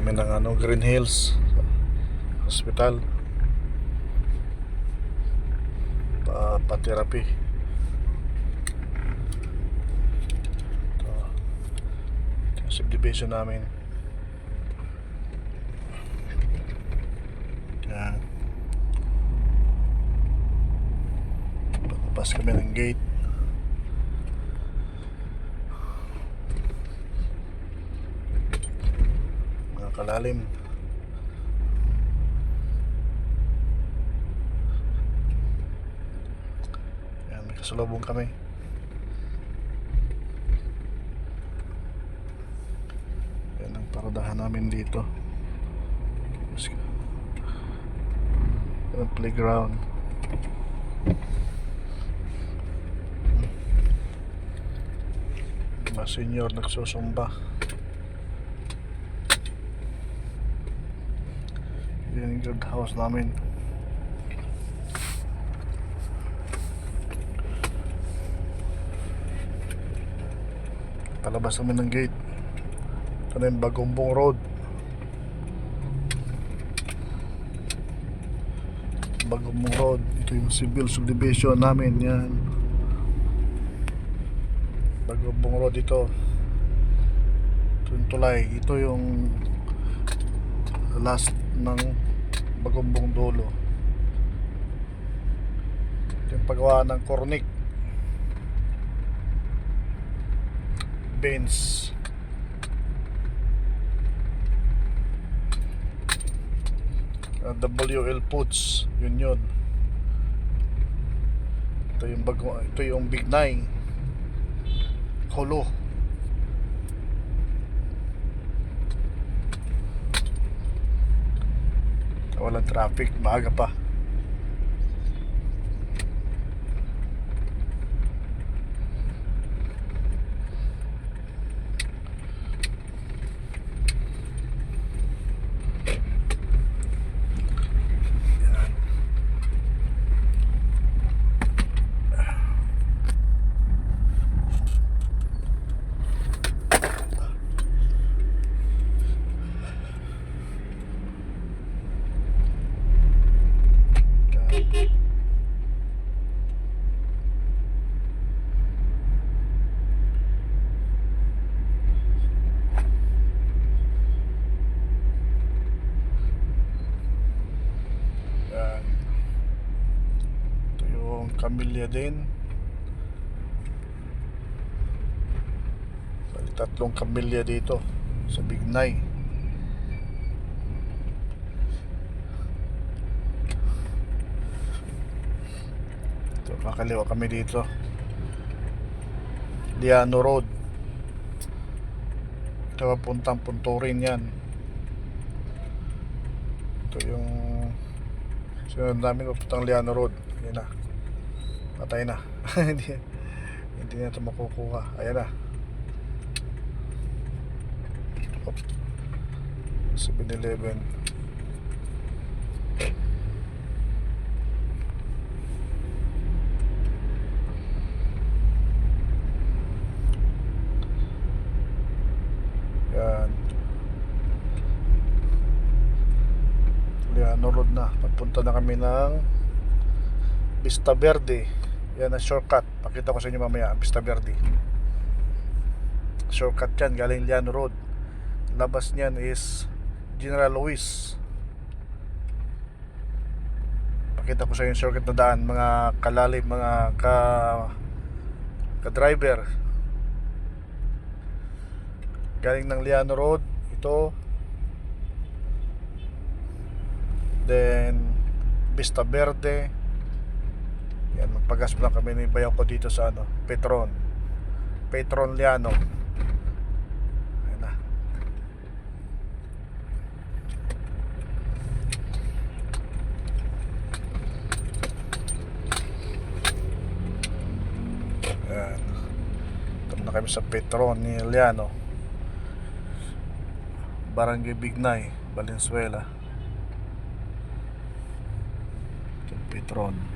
kami ng Green Hills Hospital, pa-therapy. Ito yung subdivision namin. Yan, pagpapas kami ng gate. Mga kalalim. Yan, may kasalubong kami. Yan ang paradahan namin dito. Yan ang playground. Mga senior nagsusumba. Yan yung guard house namin. Palabas namin ng gate. Ito na yung Bagumbong Road. Bagumbong Road. Ito yung civil subdivision namin. Yan, Bagumbong Road ito. Ito yung tulay. Ito yung last ng Bagumbong Dulo. Ito yung paggawa ng Cornic Benz. WL Foods, yun. Ito yung Big Nine Holo. Walang traffic, maaga pa. Camellia din. Bali, 3 camellia dito sa Bignay. Ito, kakaliwa kami dito. Liano Road. Ito papuntang Punturin yan. Ito yung sunod namin papuntang Liano Road. Yan na. Patay na. hindi na ito makukuha. Ayan na. 7-Eleven. Yan. Liano Road na. Papunta na kami ng Vista Verde. Yan ang shortcut. Pakita ko sa inyo mamaya ang Vista Verde. Shortcut yan, galing Liano Road. Labas niyan is General Luis. Pakita ko sa inyo yung shortcut na daan, mga kalalim, mga ka-driver. Galing ng Liano Road, ito. Then Vista Verde. Yan, magpagas lang kami ni bayaw ko dito sa Petron Liano. Ayan na. Ayan. Ito na kami sa Petron Liano, Barangay Bignay, Valenzuela. Ito Petron.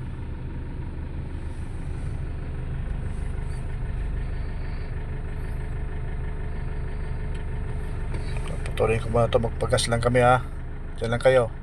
Tuloy ko muna ito. Magpagas lang kami ha. Diyan lang kayo.